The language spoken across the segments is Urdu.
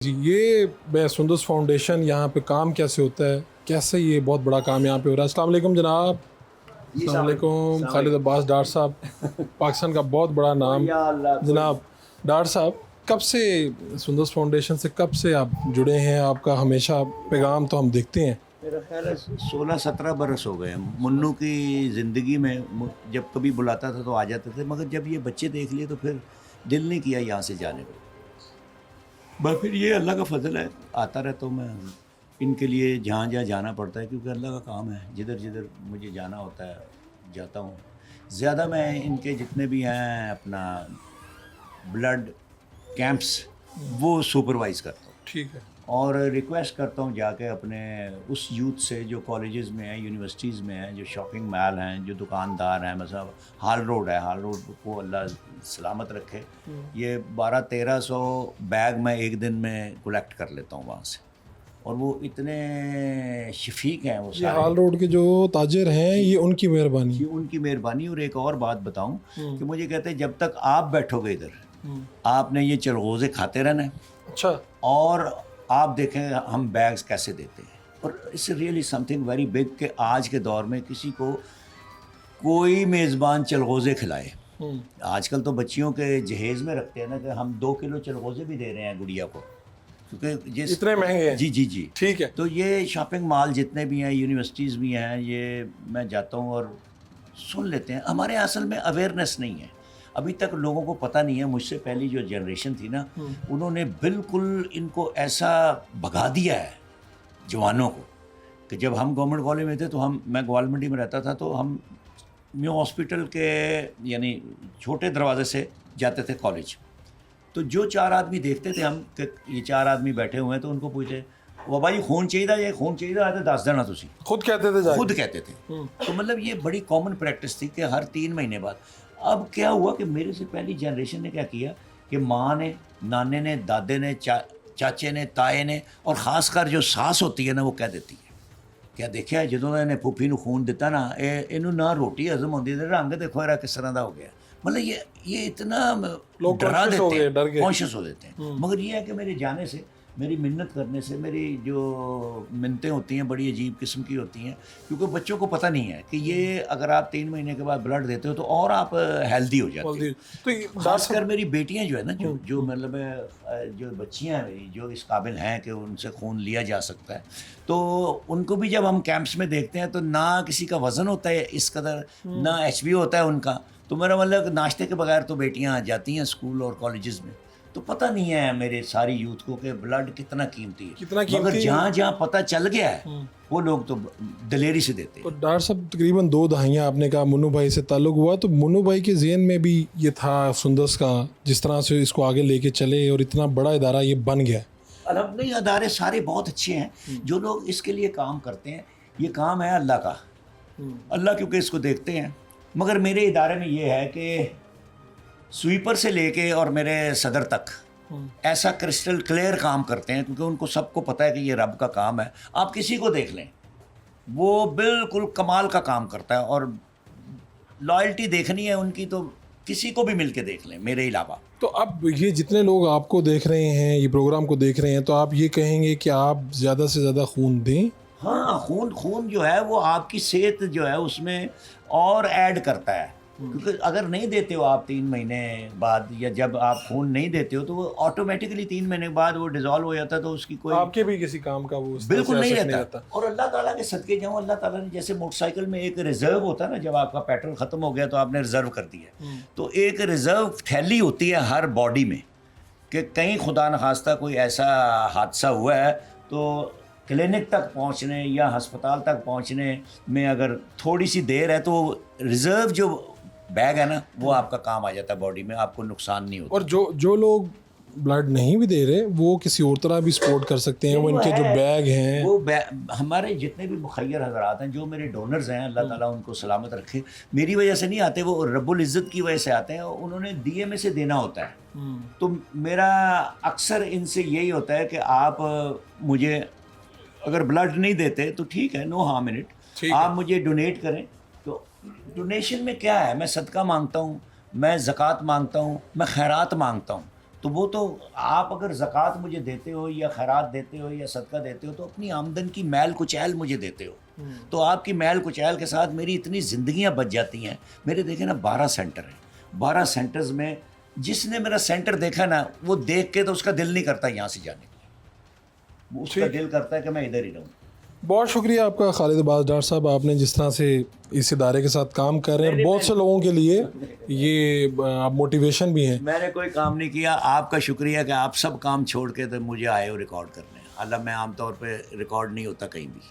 جی یہ سندس فاؤنڈیشن یہاں پہ کام کیسے ہوتا ہے، کیسے یہ بہت بڑا کام یہاں پہ ہو رہا ہے؟ السلام علیکم جناب. السلام علیکم. خالد عباس ڈاکٹر صاحب، پاکستان کا بہت بڑا نام. جناب ڈاکٹر صاحب، کب سے سندس فاؤنڈیشن سے کب سے آپ جڑے ہیں؟ آپ کا ہمیشہ پیغام تو ہم دیکھتے ہیں. میرا خیال ہے 16-17 برس ہو گئے. منو کی زندگی میں جب کبھی بلاتا تھا تو آ جاتے تھے، مگر جب یہ بچے دیکھ لیے تو پھر دل نہیں کیا یہاں سے جانے کو. بس پھر یہ اللہ کا فضل ہے، آتا رہتا ہوں میں ان کے لیے جہاں جہاں جانا پڑتا ہے، کیونکہ اللہ کا کام ہے. جدھر جدھر مجھے جانا ہوتا ہے جاتا ہوں. زیادہ میں ان کے جتنے بھی ہیں اپنا بلڈ کیمپس وہ سپروائز کرتا ہوں. ٹھیک ہے. اور ریکویسٹ کرتا ہوں جا کے اپنے اس یوتھ سے جو کالجز میں ہیں، یونیورسٹیز میں ہیں، جو شاپنگ مال ہیں، جو دکاندار ہیں. مثلا ہال روڈ ہے، ہال روڈ کو اللہ سلامت رکھے. یہ 1200-1300 بیگ میں ایک دن میں کلیکٹ کر لیتا ہوں وہاں سے، اور وہ اتنے شفیق ہیں وہ یہ سارے. ہال روڈ کے جو تاجر ہیں یہ ان کی مہربانی. یہ ان کی مہربانی. اور ایک اور بات بتاؤں کہ مجھے کہتے ہیں جب تک آپ بیٹھو گے ادھر آپ نے یہ چلغوزے کھاتے رہنا ہے. اچھا. اور آپ دیکھیں ہم بیگز کیسے دیتے ہیں. اور it's really something very big کہ آج کے دور میں کسی کو کوئی میزبان چلغوزے کھلائے. آج کل تو بچیوں کے جہیز میں رکھتے ہیں نا کہ ہم 2 کلو چلغوزے بھی دے رہے ہیں گڑیا کو، کیونکہ اتنے مہنگے ہیں. جی. ٹھیک ہے. تو یہ شاپنگ مال جتنے بھی ہیں، یونیورسٹیز بھی ہیں، یہ میں جاتا ہوں اور سن لیتے ہیں. ہمارے اصل میں اویئرنیس نہیں ہے ابھی تک. لوگوں کو پتہ نہیں ہے. مجھ سے پہلی جو جنریشن تھی نا، انہوں نے بالکل ان کو ایسا بھگا دیا ہے جوانوں کو کہ جب ہم گورنمنٹ کالج میں تھے تو میں گوالمنڈی میں رہتا تھا، تو ہم نیو ہاسپٹل کے یعنی چھوٹے دروازے سے جاتے تھے کالج. تو جو 4 آدمی دیکھتے تھے ہم کہ یہ 4 آدمی بیٹھے ہوئے ہیں، تو ان کو پوچھتے وہ بھائی خون چاہیے، یہ خون چاہیے تو 10 دینا. تسی خود کہتے تھے خود کہتے تھے. تو مطلب یہ بڑی کامن پریکٹس تھی کہ ہر 3 مہینے بعد. اب کیا ہوا کہ میرے سے پہلی جنریشن نے کیا کیا کہ ماں نے، نانے نے، دادے نے، چاچے نے، تائے نے، اور خاص کر جو ساس ہوتی ہے نا وہ کہہ دیتی ہے کیا دیکھا جدوں نے پھوپھی نو خون دیتا نا، اینوں نہ روٹی ہضم ہوندی تے رنگ دیکھو یرا کس طرح دا ہو گیا. مطلب یہ اتنا ڈرا دیتے ہیں، کانشیس ہو دیتے ہیں. مگر یہ ہے کہ میرے جانے سے، میری منت کرنے سے، میری جو منتیں ہوتی ہیں بڑی عجیب قسم کی ہوتی ہیں، کیونکہ بچوں کو پتہ نہیں ہے کہ یہ اگر آپ 3 مہینے کے بعد بلڈ دیتے ہو تو اور آپ ہیلدی ہو جاتے ہیں. تو خاص کر میری بیٹیاں جو ہے نا، جو مطلب جو بچیاں ہیں میری، جو اس قابل ہیں کہ ان سے خون لیا جا سکتا ہے، تو ان کو بھی جب ہم کیمپس میں دیکھتے ہیں تو نہ کسی کا وزن ہوتا ہے اس قدر، نہ ایچ بی ہوتا ہے ان کا. تو میرا مطلب ناشتے کے بغیر تو بیٹیاں جاتی ہیں اسکول اور کالجز میں. تو پتہ نہیں ہے میرے ساری یوتھ کو کہ بلڈ کتنا قیمتی ہے. مگر جہاں جہاں پتہ چل گیا ہے وہ لوگ تو دلیری سے دیتے ہیں. ڈاکٹر صاحب تقریباً 2 دہائیاں آپ نے کہا منو بھائی سے تعلق ہوا، تو منو بھائی کے ذہن میں بھی یہ تھا سندس کا، جس طرح سے اس کو آگے لے کے چلے اور اتنا بڑا ادارہ یہ بن گیا. الحمدللہ ادارے سارے بہت اچھے ہیں. جو لوگ اس کے لیے کام کرتے ہیں، یہ کام ہے اللہ کا. اللہ کیونکہ اس کو دیکھتے ہیں. مگر میرے ادارے میں یہ ہے کہ سویپر سے لے کے اور میرے صدر تک ایسا کرسٹل کلیئر کام کرتے ہیں، کیونکہ ان کو سب کو پتہ ہے کہ یہ رب کا کام ہے. آپ کسی کو دیکھ لیں وہ بالکل کمال کا کام کرتا ہے، اور لائلٹی دیکھنی ہے ان کی تو کسی کو بھی مل کے دیکھ لیں میرے علاوہ. تو اب یہ جتنے لوگ آپ کو دیکھ رہے ہیں، یہ پروگرام کو دیکھ رہے ہیں، تو آپ یہ کہیں گے کہ آپ زیادہ سے زیادہ خون دیں؟ ہاں، خون جو ہے وہ آپ کی صحت جو ہے اس میں اور ایڈ کرتا ہے. کیونکہ اگر نہیں دیتے ہو آپ 3 مہینے بعد، یا جب آپ خون نہیں دیتے ہو تو وہ آٹومیٹکلی 3 مہینے بعد وہ ڈیزالو ہو جاتا ہے، تو اس کی کوئی آپ کے بھی کسی کام کا وہ بالکل نہیں رہتا. اور اللہ تعالیٰ کے صدقے جاؤں، اللہ تعالیٰ نے جیسے موٹر سائیکل میں ایک ریزرو ہوتا ہے نا، جب آپ کا پیٹرول ختم ہو گیا تو آپ نے ریزرو کر دیا، تو ایک ریزرو تھیلی ہوتی ہے ہر باڈی میں کہ کہیں خدا نخواستہ کوئی ایسا حادثہ ہوا ہے تو کلینک تک پہنچنے یا ہسپتال تک پہنچنے میں اگر تھوڑی سی دیر ہے تو ریزرو جو بیگ ہے نا وہ آپ کا کام آ جاتا ہے باڈی میں، آپ کو نقصان نہیں ہوتا. اور جو لوگ بلڈ نہیں بھی دے رہے وہ کسی اور طرح بھی سپورٹ کر سکتے ہیں. وہ ان کے جو بیگ ہیں، وہ ہمارے جتنے بھی مخیر حضرات ہیں، جو میرے ڈونرز ہیں، اللہ تعالیٰ ان کو سلامت رکھے، میری وجہ سے نہیں آتے، وہ رب العزت کی وجہ سے آتے ہیں. انہوں نے دیے میں سے دینا ہوتا ہے. تو میرا اکثر ان سے یہی ہوتا ہے کہ آپ مجھے اگر بلڈ نہیں دیتے تو ٹھیک ہے، نو ہارم ان اٹ، آپ مجھے ڈونیٹ کریں. تو ڈونیشن میں کیا ہے، میں صدقہ مانگتا ہوں، میں زکوٰۃ مانگتا ہوں، میں خیرات مانگتا ہوں. تو وہ تو آپ اگر زکوٰۃ مجھے دیتے ہو یا خیرات دیتے ہو یا صدقہ دیتے ہو تو اپنی آمدن کی میل کچیل مجھے دیتے ہو. تو آپ کی میل کچیل کے ساتھ میری اتنی زندگیاں بچ جاتی ہیں. میرے دیکھیں نا 12 سینٹر ہیں, 12 سینٹرز میں جس نے میرا سینٹر دیکھا نا وہ دیکھ کے تو اس کا دل نہیں کرتا یہاں سے جانے کا, اس کا دل کرتا ہے کہ میں ادھر ہی رہوں. بہت شکریہ آپ کا خالد عباس ڈار صاحب, آپ نے جس طرح سے اس ادارے کے ساتھ کام کر رہے ہیں, بہت سے لوگوں کے لیے یہ آپ موٹیویشن بھی ہیں. میں نے کوئی کام نہیں کیا, آپ کا شکریہ کہ آپ سب کام چھوڑ کے تو مجھے آئے ہو ریکارڈ کرنے. اللہ میں عام طور پہ ریکارڈ نہیں ہوتا کہیں بھی,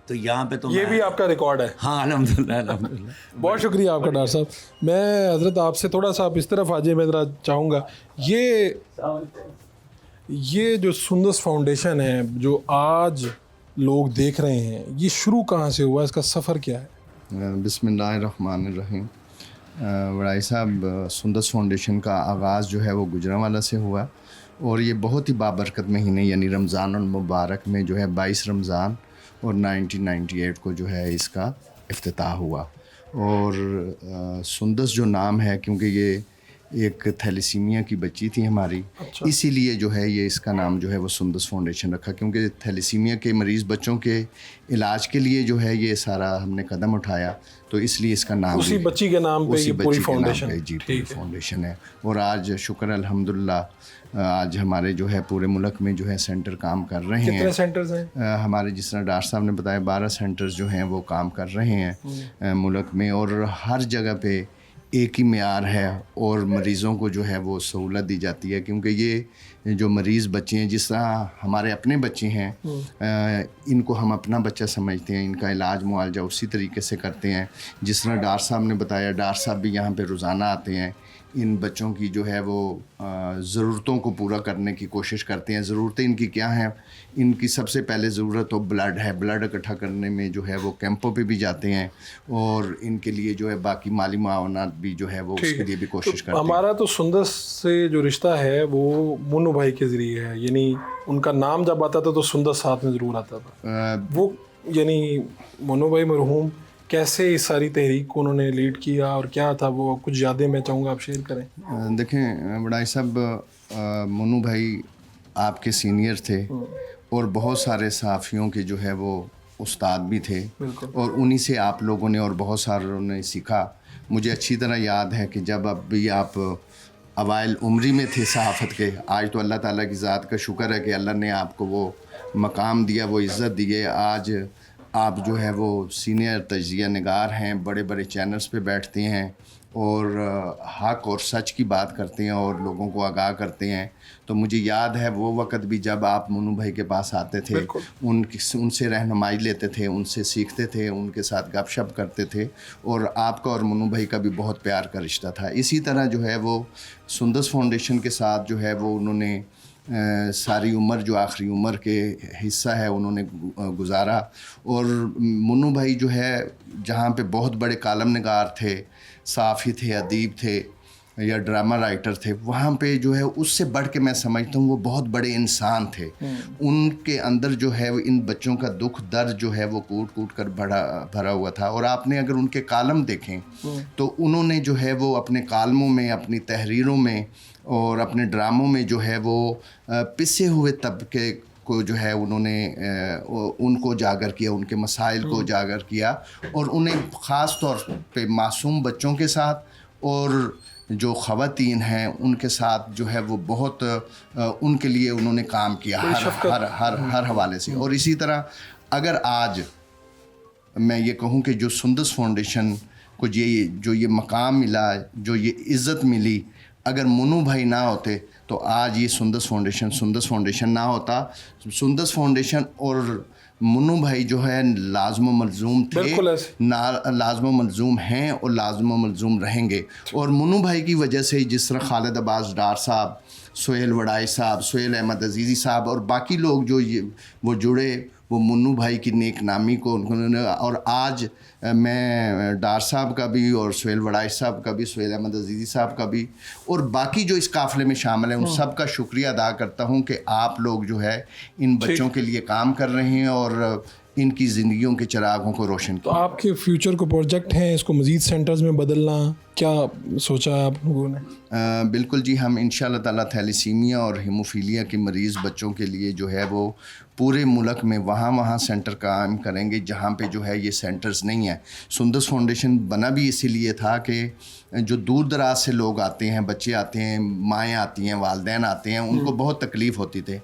تو یہاں پہ تو یہ بھی آپ کا ریکارڈ ہے. ہاں الحمدللہ الحمدللہ. بہت شکریہ آپ کا ڈار صاحب. میں حضرت آپ سے تھوڑا سا آپ اس طرف آ جائیں, میں ذرا چاہوں گا یہ جو سندس فاؤنڈیشن ہے جو آج لوگ دیکھ رہے ہیں, یہ شروع کہاں سے ہوا, اس کا سفر کیا ہے؟ بسم اللہ الرحمن الرحیم. وڑائی صاحب, سندس فاؤنڈیشن کا آغاز جو ہے وہ گجرانوالہ سے ہوا, اور یہ بہت ہی بابرکت مہینے یعنی رمضان المبارک میں جو ہے 22 رمضان اور 1998 کو جو ہے اس کا افتتاح ہوا. اور سندس جو نام ہے کیونکہ یہ ایک تھیلیسیمیا کی بچی تھی ہماری, اسی لیے جو ہے یہ اس کا نام جو ہے وہ سندس فاؤنڈیشن رکھا, کیونکہ تھیلیسیمیا کے مریض بچوں کے علاج کے لیے جو ہے یہ سارا ہم نے قدم اٹھایا, تو اس لیے اس کا نام اسی بچی کے نام پہ یہ پوری فاؤنڈیشن ہے. جی پوری فاؤنڈیشن ہے. اور آج شکر الحمدللہ آج ہمارے جو ہے پورے ملک میں جو ہے سینٹر کام کر رہے ہیں. کتنے سینٹرز ہیں ہمارے, جس طرح ڈاکٹر صاحب نے بتایا 12 سینٹرز جو ہیں وہ کام کر رہے ہیں ملک میں, اور ہر جگہ پہ ایک ہی معیار ہے اور مریضوں کو جو ہے وہ سہولت دی جاتی ہے. کیونکہ یہ جو مریض بچے ہیں, جس طرح ہمارے اپنے بچے ہیں, ان کو ہم اپنا بچہ سمجھتے ہیں, ان کا علاج معالجہ اسی طریقے سے کرتے ہیں. جس طرح ڈاکٹر صاحب نے بتایا, ڈاکٹر صاحب بھی یہاں پہ روزانہ آتے ہیں, ان بچوں کی جو ہے وہ ضرورتوں کو پورا کرنے کی کوشش کرتے ہیں. ضرورتیں ان کی کیا ہیں؟ ان کی سب سے پہلے ضرورت تو بلڈ ہے. بلڈ اکٹھا کرنے میں جو ہے وہ کیمپوں پہ بھی جاتے ہیں, اور ان کے لیے جو ہے باقی مالی معاونات بھی جو ہے وہ اس کے لیے بھی کوشش کرتے ہیں. ہمارا تو سندس سے جو رشتہ ہے وہ منو بھائی کے ذریعے ہے, یعنی ان کا نام جب آتا تھا تو سندس ساتھ میں ضرور آتا تھا. وہ یعنی منو بھائی مرحوم کیسے اس ساری تحریک کو انہوں نے لیڈ کیا اور کیا تھا وہ کچھ یادیں میں چاہوں گا آپ شیئر کریں. دیکھیں وڑائی صاحب, منو بھائی آپ کے سینئر تھے, اور بہت سارے صحافیوں کے جو ہے وہ استاد بھی تھے, اور انہی سے آپ لوگوں نے اور بہت ساروں نے سیکھا. مجھے اچھی طرح یاد ہے کہ جب اب بھی آپ اوائل عمری میں تھے صحافت کے, آج تو اللہ تعالیٰ کی ذات کا شکر ہے کہ اللہ نے آپ کو وہ مقام دیا, وہ عزت دی ہے. آج آپ جو ہے وہ سینئر تجزیہ نگار ہیں, بڑے بڑے چینلز پہ بیٹھتے ہیں اور حق اور سچ کی بات کرتے ہیں اور لوگوں کو آگاہ کرتے ہیں. تو مجھے یاد ہے وہ وقت بھی جب آپ منو بھائی کے پاس آتے تھے, ان سے رہنمائی لیتے تھے, ان سے سیکھتے تھے, ان کے ساتھ گپ شپ کرتے تھے, اور آپ کا اور منو بھائی کا بھی بہت پیار کا رشتہ تھا. اسی طرح جو ہے وہ سندس فاؤنڈیشن کے ساتھ جو ہے وہ انہوں نے ساری عمر, جو آخری عمر کے حصہ ہے انہوں نے گزارا. اور منو بھائی جو ہے جہاں پہ بہت بڑے کالم نگار تھے, صحافی تھے, ادیب تھے یا ڈرامہ رائٹر تھے, وہاں پہ جو ہے اس سے بڑھ کے میں سمجھتا ہوں وہ بہت بڑے انسان تھے. ان کے اندر جو ہے وہ ان بچوں کا دکھ درد جو ہے وہ کوٹ کوٹ کر بھرا ہوا تھا. اور آپ نے اگر ان کے کالم دیکھیں تو انہوں نے جو ہے وہ اپنے کالموں میں, اپنی تحریروں میں اور اپنے ڈراموں میں جو ہے وہ پسے ہوئے طبقے کو جو ہے انہوں نے ان کو اجاگر کیا, ان کے مسائل کو اجاگر کیا, اور انہیں خاص طور پہ معصوم بچوں کے ساتھ اور جو خواتین ہیں ان کے ساتھ جو ہے وہ بہت ان کے لیے انہوں نے کام کیا ہر حوالے سے. اور اسی طرح اگر آج میں یہ کہوں کہ جو سندس فاؤنڈیشن کو جو یہ مقام ملا, جو یہ عزت ملی, اگر منو بھائی نہ ہوتے تو آج یہ سندس فاؤنڈیشن نہ ہوتا. سندس فاؤنڈیشن اور منو بھائی جو ہے لازم و ملزوم تھے, لازم و ملزوم ہیں اور لازم و ملزوم رہیں گے. اور منو بھائی کی وجہ سے جس طرح خالد عباس ڈار صاحب, سہیل وڑائی صاحب, سہیل احمد عزیزی صاحب اور باقی لوگ جو وہ جڑے, وہ منو بھائی کی نیک نامی کو انہوں نے. اور آج میں ڈار صاحب کا بھی اور سہیل وڑائی صاحب کا بھی, سہیل احمد عزیزی صاحب کا بھی, اور باقی جو اس قافلے میں شامل ہیں ان سب کا شکریہ ادا کرتا ہوں کہ آپ لوگ جو ہے ان بچوں کے لیے کام کر رہے ہیں. اور ان کی زندگیوں کے چراغوں کو روشن تو کیا. آپ کے فیوچر کو پروجیکٹ ہیں اس کو مزید سینٹرز میں بدلنا، کیا سوچا ہے آپ لوگوں نے؟ بالکل جی، ہم ان شاء اللہ تعالیٰ تھیلیسیمیا اور ہیموفیلیا کے مریض بچوں کے لیے جو ہے وہ پورے ملک میں وہاں سینٹر قائم کریں گے جہاں پہ جو ہے یہ سینٹرز نہیں ہیں. سندس فاؤنڈیشن بنا بھی اسی لیے تھا کہ جو دور دراز سے لوگ آتے ہیں، بچے آتے ہیں، مائیں آتی ہیں، والدین آتے ہیں، ان کو بہت تکلیف ہوتی تھی.